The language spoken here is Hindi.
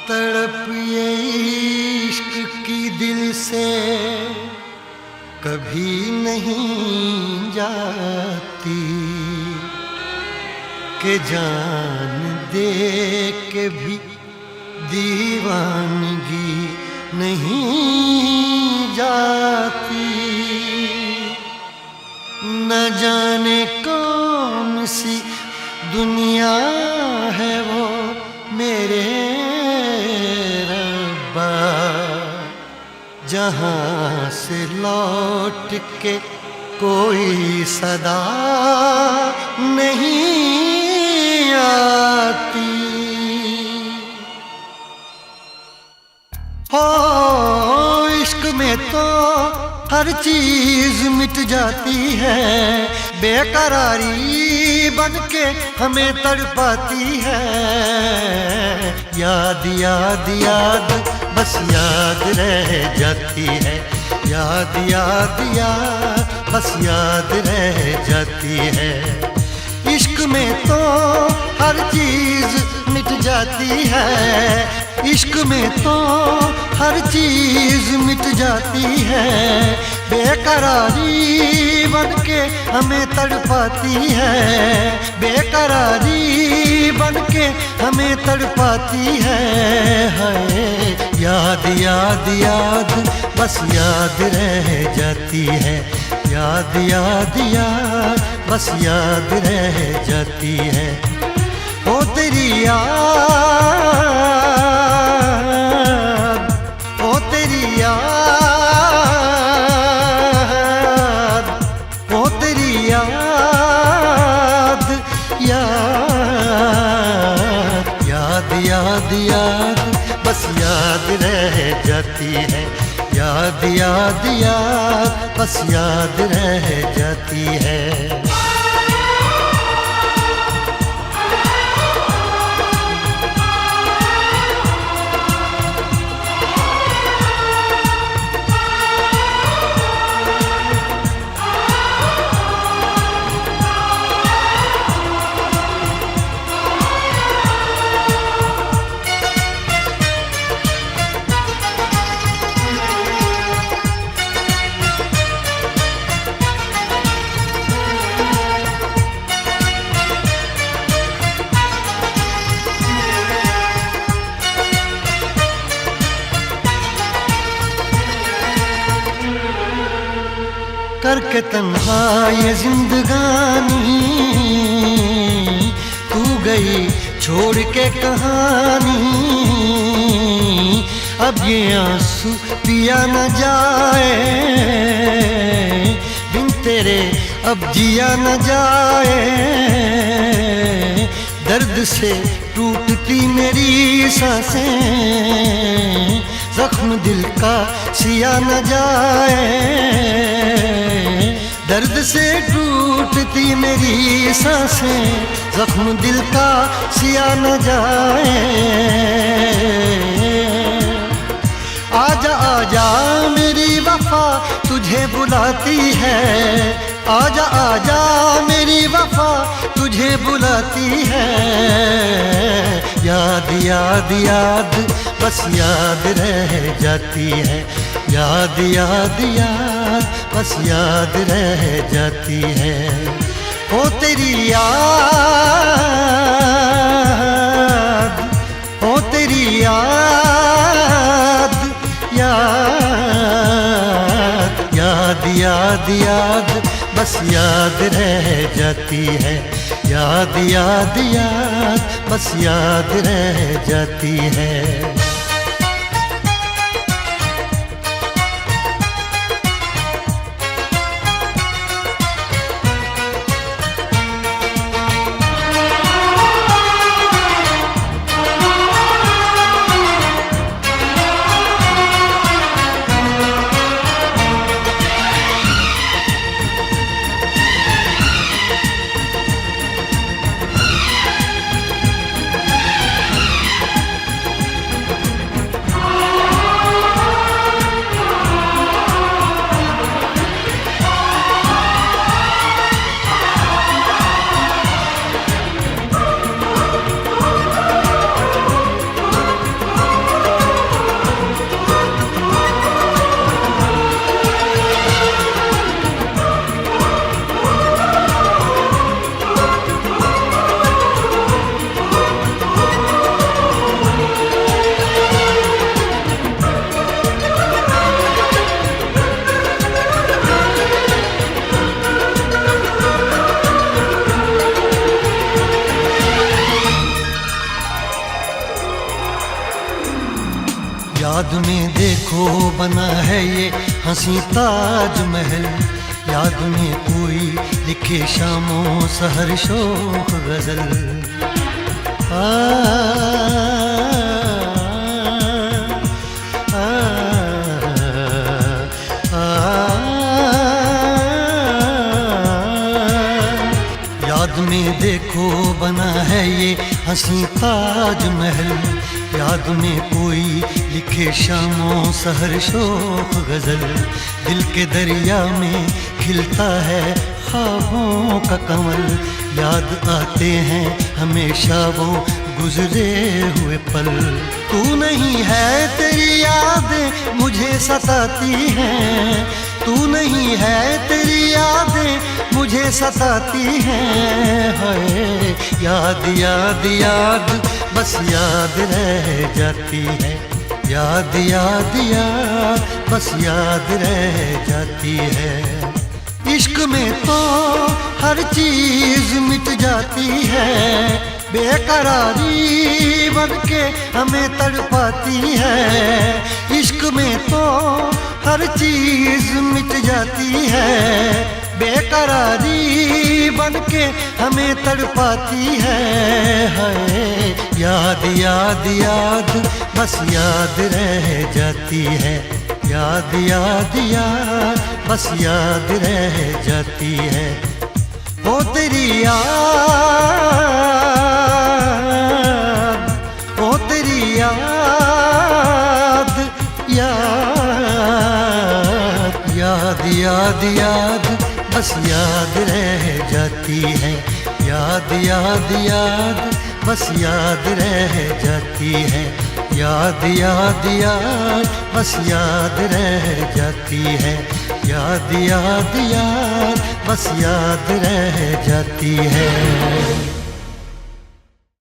तड़प ये इश्क की दिल से कभी नहीं जाती कि जान दे के भी दीवानगी नहीं जाती। न जाने कौन सी दुनिया है वो मेरे रब्बा, जहाँ से लौट के कोई सदा नहीं आती। हो इश्क में तो हर चीज मिट जाती है, बेकरारी बन के हमें तड़पाती है। याद याद याद बस याद रह जाती है, याद याद याद बस याद रह जाती है। इश्क में तो हर चीज मिट जाती है, इश्क में तो हर चीज मिट जाती है। बेकरारी बन के हमें तड़पाती है, बेकरारी बन के हमें तड़पाती है। याद याद याद बस याद रह जाती है, याद याद याद बस याद रह जाती है। ओ तेरी याद, ओ तेरी याद, ओ तेरी याद, याद याद याद याद बस याद रह जाती है, याद याद याद बस याद रह जाती है। करके तन्हा ये जिंदगानी तू गई छोड़ के कहानी। अब ये आंसू पिया न जाए बिन तेरे, अब जिया न जाए। दर्द से टूटती मेरी सांसें, जख्म दिल का सिया न जाए। दर्द से टूटती मेरी सांसें, जख्म दिल का सिया न जाए। आजा आजा मेरी वफा तुझे बुलाती है, आजा आजा मेरी वफा तुझे बुलाती है। याद याद याद बस याद रह जाती है, याद याद याद बस याद रह जाती है। ओ तेरी याद, ओ तेरी याद, याद याद याद याद बस याद रह जाती है, याद याद याद बस याद रह जाती है। याद में देखो बना है ये हंसी ताजमहल, याद में कोई लिखे शामों सहर शोख गजल। आ, आ, आ, याद में देखो बना है ये हंसी ताजमहल, याद में कोई लिखे शामों सहर शोख गजल। दिल के दरिया में खिलता है ख्वाबों का कमल, याद आते हैं हमेशा वो गुजरे हुए पल। तू नहीं है तेरी यादें मुझे सताती हैं, तू नहीं है तेरी यादें मुझे सताती हैं। हाय याद याद याद बस याद रह जाती है, याद याद याद बस याद रह जाती है। इश्क में तो हर चीज मिट जाती है, बेकरारी बन के हमें तड़पाती है। इश्क में तो हर चीज मिट जाती है, बेकरारी बन के हमें तड़पाती है। हाय याद याद याद बस याद रह जाती है, याद याद याद बस याद रह जाती है। ओ तेरी याद, ओ तेरी याद, याद याद याद याद बस याद रह जाती है, याद याद याद बस याद रह जाती है। याद याद याद बस याद रह जाती है, याद याद याद बस याद रह जाती है।